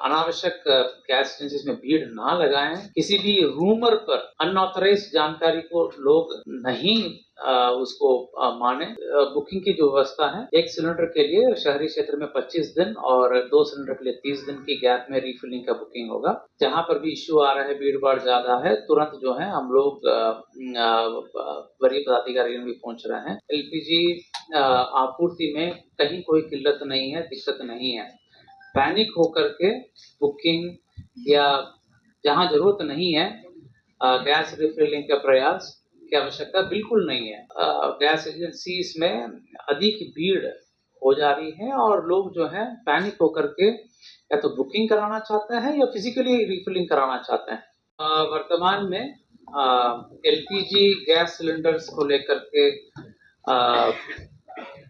अनावश्यक gas agencies में भीड़ ना लगाएं। किसी भी रूमर पर अनऑथराइज्ड जानकारी को लोग नहीं उसको माने। बुकिंग की जो व्यवस्था है, एक सिलेंडर के लिए शहरी क्षेत्र में 25 दिन और 2 सिलेंडर के लिए 30 दिन की गैप में रिफिलिंग का बुकिंग होगा। जहां पर भी इश्यू आ रहा है, भीड़ भाड़ ज्यादा है, तुरंत जो है हम लोग वरीय पदाधिकारियों भी पहुंच रहे हैं। एलपीजी आपूर्ति में कहीं कोई किल्लत नहीं है, दिक्कत नहीं है। पैनिक होकर के बुकिंग या जहां जरूरत नहीं है गैस रिफिलिंग का प्रयास की आवश्यकता बिल्कुल नहीं है। गैस एजेंसीज में अधिक भीड़ हो जा रही है और लोग जो है पैनिक होकर के या तो बुकिंग कराना चाहते हैं या फिजिकली रिफिलिंग कराना चाहते हैं। वर्तमान में एलपीजी गैस सिलेंडर्स को लेकर के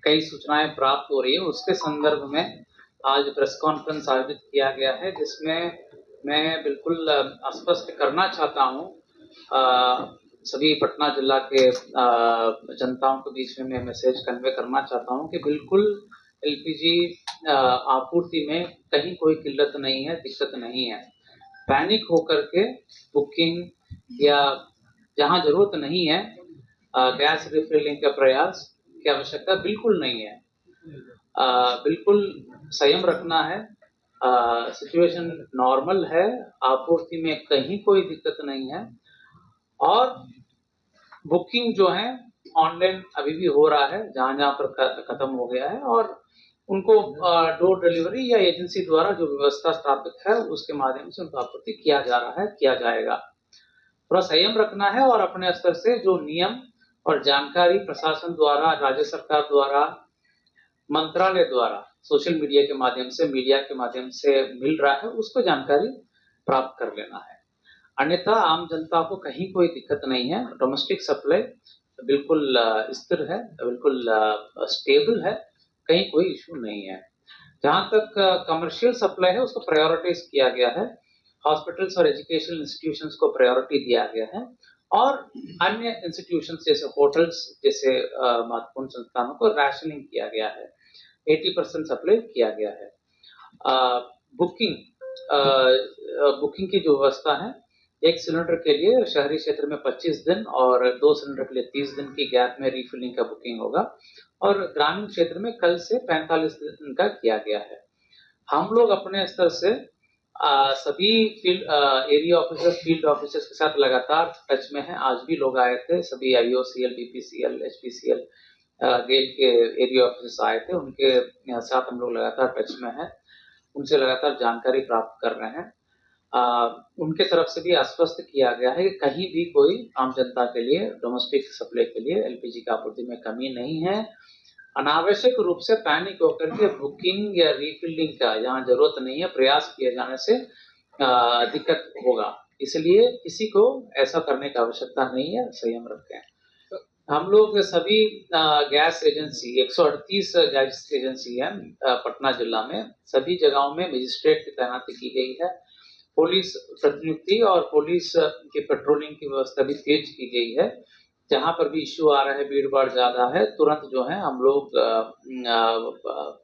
कई सूचनाएं प्राप्त हो रही है। उसके संदर्भ में आज प्रेस कॉन्फ्रेंस आयोजित किया गया है, जिसमें मैं बिल्कुल स्पष्ट करना चाहता हूं सभी पटना जिला के जनताओं के बीच में मैं मैसेज कन्वे करना चाहता हूं कि बिल्कुल एलपीजी आपूर्ति में कहीं कोई किल्लत नहीं है, दिक्कत नहीं है। पैनिक होकर के बुकिंग या जहां जरूरत नहीं है गैस रिफिलिंग का प्रयास की आवश्यकता बिल्कुल नहीं है। बिल्कुल संयम रखना है। सिचुएशन नॉर्मल है, आपूर्ति में कहीं कोई दिक्कत नहीं है और बुकिंग जो है ऑनलाइन अभी भी हो रहा है, जहां जहां पर खत्म हो गया है और उनको डोर डिलीवरी या एजेंसी द्वारा जो व्यवस्था स्थापित है उसके माध्यम से उनको आपूर्ति किया जा रहा है, किया जाएगा। थोड़ा संयम रखना है और अपने स्तर से जो नियम और जानकारी प्रशासन द्वारा, राज्य सरकार द्वारा, मंत्रालय द्वारा, सोशल मीडिया के माध्यम से, मीडिया के माध्यम से मिल रहा है, उसको जानकारी प्राप्त कर लेना है। अन्यथा आम जनता को कहीं कोई दिक्कत नहीं है। डोमेस्टिक सप्लाई बिल्कुल स्थिर है, बिल्कुल स्टेबल है, कहीं कोई इश्यू नहीं है। जहां तक कमर्शियल सप्लाई है उसको प्रायोरिटाइज किया गया है। हॉस्पिटल्स और एजुकेशनल इंस्टीट्यूशंस को प्रायोरिटी दिया गया है और अन्य इंस्टीट्यूशंस जैसे होटल्स जैसे महत्वपूर्ण संस्थानों को राशनिंग किया गया है। 80% सप्लाई किया गया है। बुकिंग की जो व्यवस्था है, एक सिलेंडर के लिए शहरी क्षेत्र में 25 दिन और 2 सिलेंडर के लिए 30 दिन की गैप में रिफिलिंग का बुकिंग होगा और ग्रामीण क्षेत्र में कल से 45 दिन का किया गया है। हम लोग अपने स्तर से सभी एरिया ऑफिसर्स, फील्ड ऑफिसर्स के साथ लगातार टच में हैं। आज भी लोग आए थे, सभी आईओसीएल, बीपीसीएल, एचपीसीएल, गेल के एरिया ऑफिसर्स आए थे, उनके साथ हम लोग लगातार टच में हैं, उनसे लगातार जानकारी प्राप्त कर रहे हैं। उनके तरफ से भी आश्वस्त किया गया है कि कहीं भी कोई आम जनता के लिए, डोमेस्टिक सप्लाई के लिए एलपीजी की आपूर्ति में कमी नहीं है। अनावश्यक रूप से पैनिक होकर के बुकिंग या रिफिलिंग का जहां जरूरत नहीं है प्रयास किए जाने से दिक्कत होगा, इसलिए किसी को ऐसा करने की आवश्यकता नहीं है। संयम रखें। हम लोग सभी गैस एजेंसी 138 गैस एजेंसी है पटना जिला में, सभी जगहों में मजिस्ट्रेट की तैनाती की गई है। पुलिस प्रतिनियुक्ति और पुलिस की पेट्रोलिंग की व्यवस्था भी तेज की गई है। जहां पर भी इश्यू आ रहा है, भीड़ भाड़ ज्यादा है, तुरंत जो है हम लोग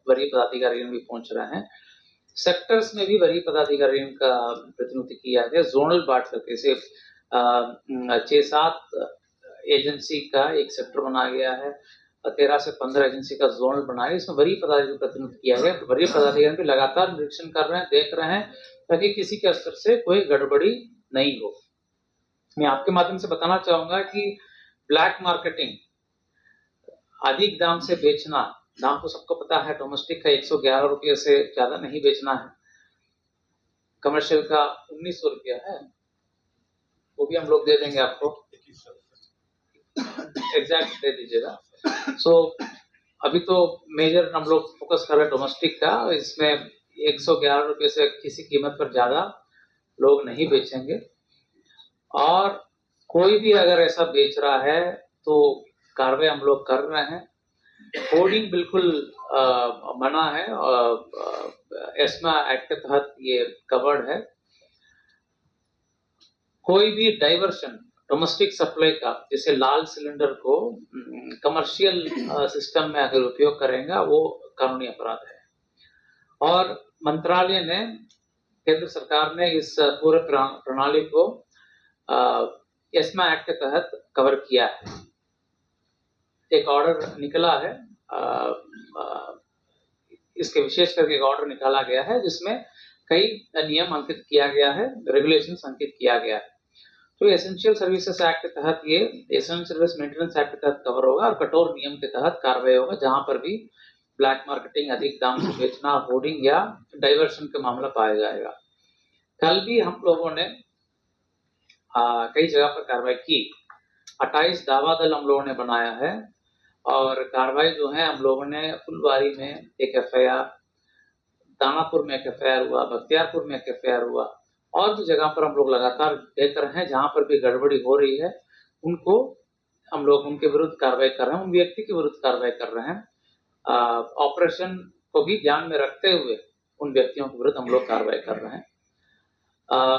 वरीय पदाधिकारियों भी पहुंच रहे हैं। सेक्टर्स में भी वरीय पदाधिकारियों का प्रतिनियुक्ति किया गया, जोनल बांट करके से 6-7 एजेंसी का एक सेक्टर बनाया गया है, 13 से 15 एजेंसी का जोनल बनाया, इसमें वरीय पदाधिकारी प्रतिनियुक्त किया गया। वरीय पदाधिकारी भी लगातार निरीक्षण कर रहे हैं, देख रहे हैं ताकि किसी के स्तर से कोई गड़बड़ी नहीं हो। मैं आपके माध्यम से बताना चाहूंगा कि ब्लैक मार्केटिंग, अधिक दाम से बेचना, दाम तो सबको पता है, डोमेस्टिक का 111 रुपये से ज्यादा नहीं बेचना है, कमर्शियल का 1900 रुपया है, वो भी हम लोग दे देंगे आपको, एग्जैक्ट दे दीजिएगा। अभी तो मेजर हम लोग फोकस कर रहे हैं डोमेस्टिक का, इसमें 111 रुपये से किसी कीमत पर ज्यादा लोग नहीं बेचेंगे और कोई भी अगर ऐसा बेच रहा है तो कार्रवाई हम लोग कर रहे हैं। होर्डिंग बिल्कुल मना है, एस्मा एक्ट के तहत ये कवर्ड है। कोई भी डाइवर्शन डोमेस्टिक सप्लाई का, जैसे लाल सिलेंडर को कमर्शियल सिस्टम में अगर उपयोग करेंगे वो कानूनी अपराध है और मंत्रालय ने केंद्र सरकार ने इस पूरे प्रणाली को एस्मा एक्ट के तहत कवर किया है। एक ऑर्डर निकला है, इसके विशेष करके एक ऑर्डर निकाला गया है जिसमें कई नियम अंकित किया गया है, रेगुलेशंस अंकित किया गया है। तो एसेंशियल सर्विसेज एक्ट के तहत ये एसेंशियल सर्विस मेंटेनेंस एक्ट के तहत कवर होगा और कठोर नियम के तहत कार्रवाई होगा जहां पर भी ब्लैक मार्केटिंग, अधिक दाम से बेचना, होर्डिंग या डाइवर्शन का मामला पाया जाएगा। कल भी हम लोगों ने कई जगह पर कार्रवाई की। 28 दावा दल हम लोगों ने बनाया है और कार्रवाई जो है हम लोगों ने फुलवारी में एक एफआईआर, दानापुर में एक एफआईआर हुआ, बख्तियारपुर में एक एफआईआर हुआ और भी जगह पर हम लोग लगातार देख रहे हैं जहां पर भी गड़बड़ी हो रही है उनको हम लोग उनके विरुद्ध कार्रवाई कर रहे हैं, उन व्यक्ति के विरुद्ध कार्रवाई कर रहे हैं। ऑपरेशन को भी ध्यान में रखते हुए उन व्यक्तियों के विरुद्ध हम लोग कार्रवाई कर रहे हैं।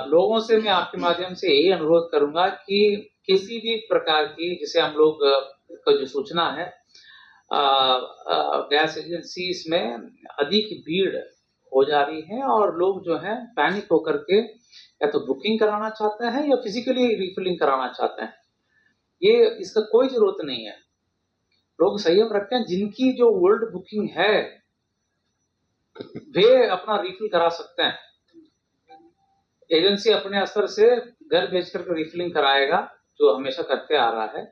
लोगों से मैं आपके माध्यम से यही अनुरोध करूंगा कि किसी भी प्रकार की, जिसे हम लोग को जो सूचना है गैस एजेंसीज में अधिक भीड़ हो जा रही है और लोग जो है पैनिक होकर के या तो बुकिंग कराना चाहते हैं या फिजिकली रिफिलिंग कराना चाहते हैं। ये इसका कोई जरूरत नहीं है। लोग संयम रखते हैं, जिनकी जो ओल्ड बुकिंग है वे अपना रिफिल करा सकते हैं। एजेंसी अपने स्तर से घर भेज करके रिफिलिंग कराएगा जो हमेशा करते आ रहा है,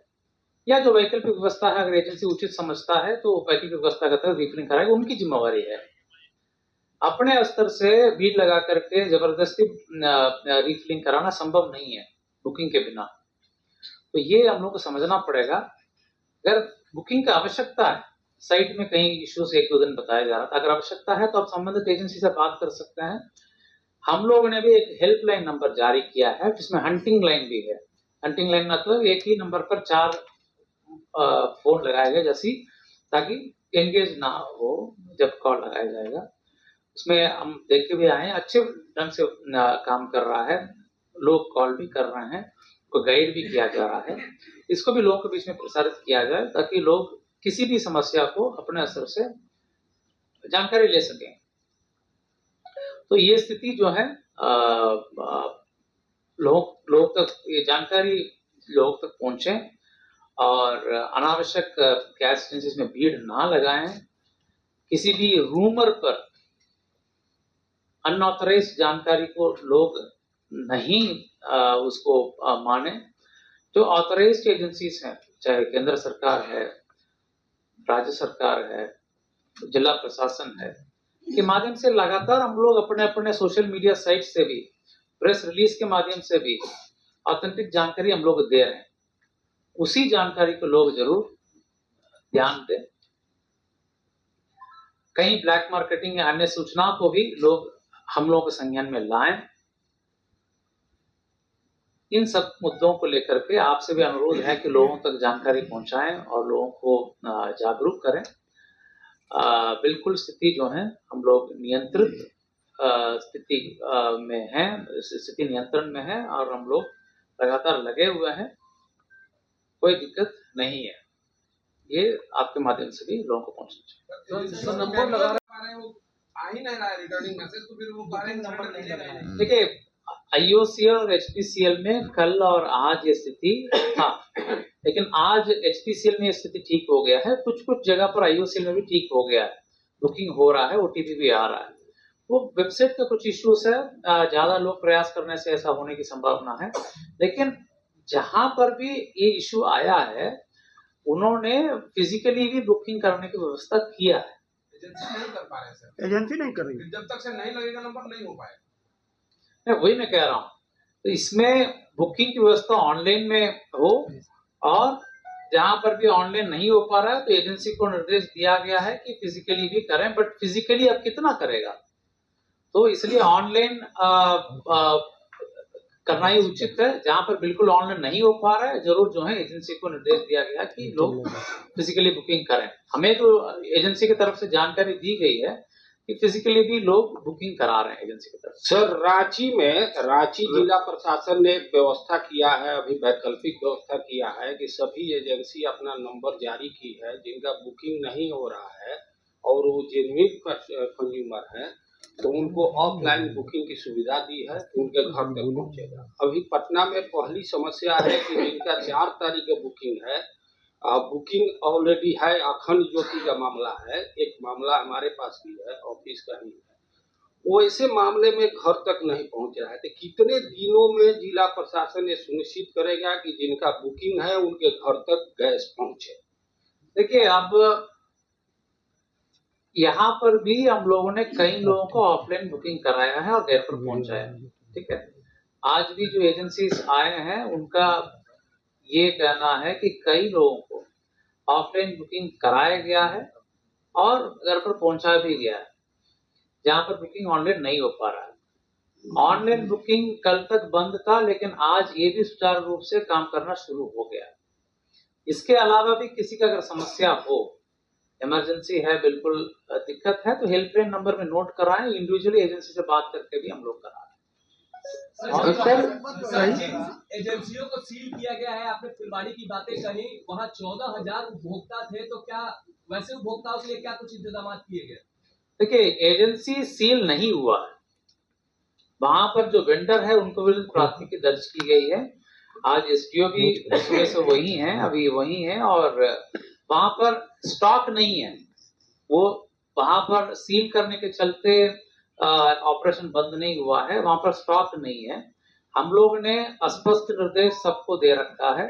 या जो वैकल्पिक व्यवस्था है अगर एजेंसी उचित समझता है तो वैकल्पिक व्यवस्था का रिफिलिंग कराएगा, उनकी जिम्मेवारी है। अपने स्तर से भीड़ लगा करके जबरदस्ती रिफिलिंग कराना संभव नहीं है बुकिंग के बिना। तो ये हम लोग को समझना पड़ेगा। अगर बुकिंग का आवश्यकता है, साइट में कहीं इश्यूज एक दो दिन बताया जा रहा था, अगर आवश्यकता है तो आप संबंधित एजेंसी से बात कर सकते हैं। हम लोगों ने भी एक हेल्पलाइन नंबर जारी किया है जिसमें हंटिंग लाइन भी है। हंटिंग लाइन मतलब एक ही नंबर पर 4 फोन लगाए गए जैसी, ताकि एंगेज ना हो जब कॉल लगाया जाएगा। उसमें हम देख के भी आए हैं, अच्छे ढंग से काम कर रहा है, लोग कॉल भी कर रहे हैं, को गाइड भी किया जा रहा है। इसको भी लोगों के बीच में प्रसारित किया जाए ताकि लोग किसी भी समस्या को अपने असर से जानकारी ले सकें। तो ये स्थिति जो है लोग तक ये जानकारी लोग तक पहुंचे और अनावश्यक गैस एजेंसीज में भीड़ ना लगाएं। किसी भी रूमर पर अनऑथराइज जानकारी को लोग नहीं उसको माने। जो ऑथराइज्ड एजेंसीज हैं, चाहे केंद्र सरकार है, राज्य सरकार है, जिला प्रशासन है, के माध्यम से लगातार हम लोग अपने अपने सोशल मीडिया साइट से भी, प्रेस रिलीज के माध्यम से भी ऑथेंटिक जानकारी हम लोग दे रहे हैं। उसी जानकारी को लोग जरूर ध्यान दें। कहीं ब्लैक मार्केटिंग या अन्य सूचनाओं को भी लोग हम लोगों के संज्ञान में लाएं। इन सब मुद्दों को लेकर के आपसे भी अनुरोध है कि लोगों तक जानकारी पहुंचाएं और लोगों को जागरूक करें। बिल्कुल स्थिति जो है हम लोग नियंत्रित स्थिति में है, स्थिति नियंत्रण में है और हम लोग लगातार लगे हुए हैं, कोई दिक्कत नहीं है। ये आपके माध्यम से भी लोगों को पहुंचना चाहिए। नंबर लगा रहे हैं, वो आ ही नहीं रहा है रिटर्निंग मैसेज, तो फिर वो नंबर नहीं लगा है। देखिए, आईओसीएल और एचपीसीएल में कल और आज ये स्थिति था, लेकिन आज एचपीसीएल में ये स्थिति ठीक हो गया है। कुछ कुछ जगह पर आईओसीएल में भी ठीक हो गया है, बुकिंग हो रहा है, ओटीपी भी आ रहा है। वो वेबसाइट का कुछ इश्यूज है, ज्यादा लोग प्रयास करने से ऐसा होने की संभावना है। लेकिन जहां पर भी ये इश्यू आया है उन्होंने फिजिकली भी बुकिंग करने की व्यवस्था किया है। एजेंसी नहीं कर पा रहे सर, एजेंसी नहीं कर रही। जब तक से नहीं लगेगा नंबर नहीं हो पाएगा। वही मैं कह रहा हूँ, तो इसमें बुकिंग की व्यवस्था ऑनलाइन में हो और जहां पर भी ऑनलाइन नहीं हो पा रहा है तो एजेंसी को निर्देश दिया गया है कि फिजिकली भी करें, बट फिजिकली अब कितना करेगा, तो इसलिए ऑनलाइन करना ही उचित है। जहां पर बिल्कुल ऑनलाइन नहीं हो पा रहा है जरूर जो है एजेंसी को निर्देश दिया गया कि लोग फिजिकली बुकिंग करें। हमें तो एजेंसी की तरफ से जानकारी दी गई है कि फिजिकली भी लोग बुकिंग करा रहे हैं एजेंसी की तरफ से। सर, रांची जिला प्रशासन ने एक व्यवस्था किया है, अभी वैकल्पिक व्यवस्था किया है कि सभी एजेंसी अपना नंबर जारी की है जिनका बुकिंग नहीं हो रहा है और वो जेन्युइन कंज्यूमर है, तो उनको ऑफलाइन बुकिंग की सुविधा दी है कि उनके घर तक पहुंचेगा। अभी पटना में पहली समस्या है कि जिनका 4 तारीख का बुकिंग है, बुकिंग ऑलरेडी है, अखंड ज्योति का मामला है, एक मामला हमारे पास भी है, ऑफिस का ही है, वो ऐसे मामले में घर तक नहीं पहुंच रहा है। तो कितने दिनों में जिला प्रशासन ये सुनिश्चित करेगा कि जिनका बुकिंग है उनके घर तक गैस पहुंचे? देखिए, अब यहाँ पर भी हम लोगों ने कई लोगों को ऑफलाइन बुकिंग कराया है और घर पर पहुंचाया है। ठीक है, आज भी जो एजेंसीज आए हैं उनका ये कहना है कि कई लोगों को ऑफलाइन बुकिंग कराया गया है और घर पर पहुंचा भी गया है, जहाँ पर बुकिंग ऑनलाइन नहीं हो पा रहा है। ऑनलाइन बुकिंग कल तक बंद था, लेकिन आज ये भी सुचारू रूप से काम करना शुरू हो गया। इसके अलावा भी किसी का अगर समस्या हो, इमरजेंसी है, बिल्कुल दिक्कत है, तो हेल्पलाइन नंबर में नोट कराएं। इंडिविजुअली एजेंसी से बात करके भी हम लोग करा रहे हैं। एजेंसियों को सील किया गया है, आपने फुलवाड़ी की बातें कही, वहाँ 14,000 उपभोक्ता थे, तो क्या वैसे उपभोक्ताओं के लिए क्या कुछ इंतजाम किए गए? देखिए, एजेंसी सील नहीं हुआ है, वहां पर जो वेंडर है उनको विरुद्ध प्राथमिकी दर्ज की गई है। आज एसडीओ भी उसमें से वही है, अभी वही है, और वहां पर स्टॉक नहीं है। वो वहां पर सील करने के चलते ऑपरेशन बंद नहीं हुआ है, वहां पर स्टॉक नहीं है। हम लोग ने स्पष्ट निर्देश सबको दे रखा है,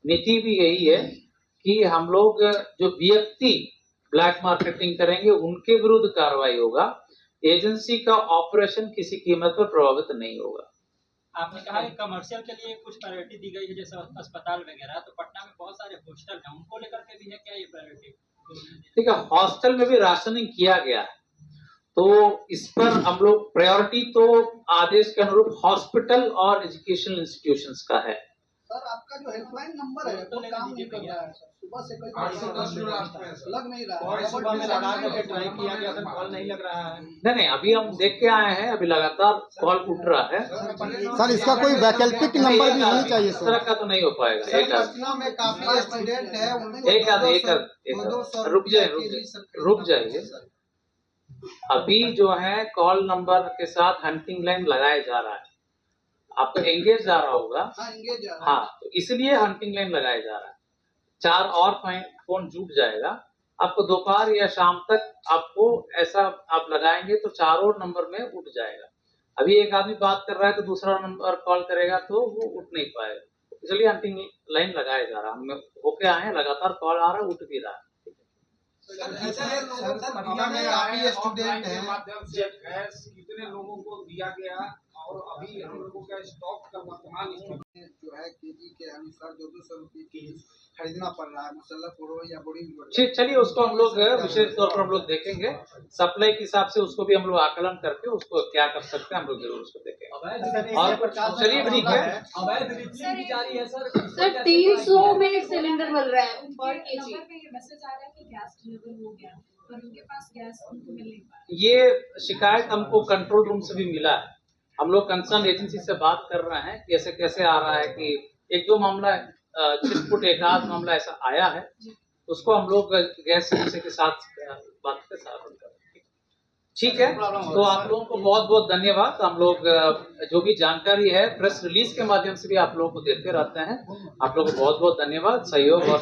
नीति भी यही है कि हम लोग जो व्यक्ति ब्लैक मार्केटिंग करेंगे उनके विरुद्ध कार्रवाई होगा। एजेंसी का ऑपरेशन किसी कीमत पर प्रभावित नहीं होगा। आपने कहा कि कमर्शियल के लिए कुछ प्रायोरिटी दी गई है, जैसे अस्पताल वगैरह, तो पटना में बहुत सारे हॉस्टल हैं, उनको लेकर के भी है क्या ये प्रायोरिटी? ठीक है, हॉस्टल में भी राशनिंग किया गया है, तो इस पर हम लोग प्रायोरिटी तो आदेश के अनुरूप हॉस्पिटल और एजुकेशनल इंस्टीट्यूशंस का है। सर, आपका जो हेल्पलाइन नंबर है वो काम नहीं कर रहा है सर। सुबह से कोई 810 लग नहीं रहा है। और सुबह में लगा करके ट्राई किया गया, सर, कॉल नहीं लग रहा है। नहीं, अभी हम देख के आए हैं, अभी लगातार कॉल उठ रहा है। सर, इसका कोई वैकल्पिक नंबर भी होनी चाहिए इस तरह का तो नहीं हो पाएगा। एक पटना में काफी स्टूडेंट है, रुक जाइए। अभी जो है कॉल नंबर के साथ हंटिंग लाइन लगाया जा रहा है, आपको एंगेज जा रहा होगा। हाँ, तो इसलिए हंटिंग लाइन लगाया जा रहा है। 4 और फोन जुट जाएगा, आपको दोपहर या शाम तक आपको ऐसा आप लगाएंगे तो 4 और नंबर में उठ जाएगा। अभी एक आदमी बात कर रहा है तो दूसरा नंबर कॉल करेगा तो वो उठ नहीं पाएगा, इसलिए हंटिंग लाइन लगाया जा रहा है। हम होके आए हैं, लगातार कॉल आ रहा है, उठ भी रहा है। काफी स्टूडेंट है, माध्यम से गैस कितने लोगों को दिया गया और अभी हम लोगों का स्टॉक का वर्तमान स्थिति जो है केजी के अनुसार 200 रुपए की खरीदना पड़ रहा है, मसाला फोड़ो या बोरिंग। चलिए, उसको हम लोग विशेष तौर पर हम लोग देखेंगे, सप्लाई के हिसाब से उसको भी हम लोग आकलन करके उसको क्या कर सकते हैं हम लोग जरूर उसको देखेंगे। और चलिए, ठीक है। अवैध रिफिलिंग भी जारी है सर। सर, 300 में एक सिलेंडर मिल रहा है पर केजी। मैसेज आ रहा है कि गैस डिलीवर हो गया, पर उनके पास गैस उनको मिल नहीं पा रहा। ये शिकायत हमको कंट्रोल रूम से भी मिला है। हम लोग कंसर्न एजेंसी से बात कर रहे हैं कि ऐसे कैसे आ रहा है कि 1-2 मामला छिटपुट एक आध मामला ऐसा आया है, उसको हम लोग गैस एजेंसी के साथ बात के साथ ठीक है। तो आप लोगों को बहुत बहुत धन्यवाद। हम लोग जो भी जानकारी है प्रेस रिलीज के माध्यम से भी आप लोगों को देते रहते हैं। आप लोगों को बहुत बहुत धन्यवाद, सहयोग और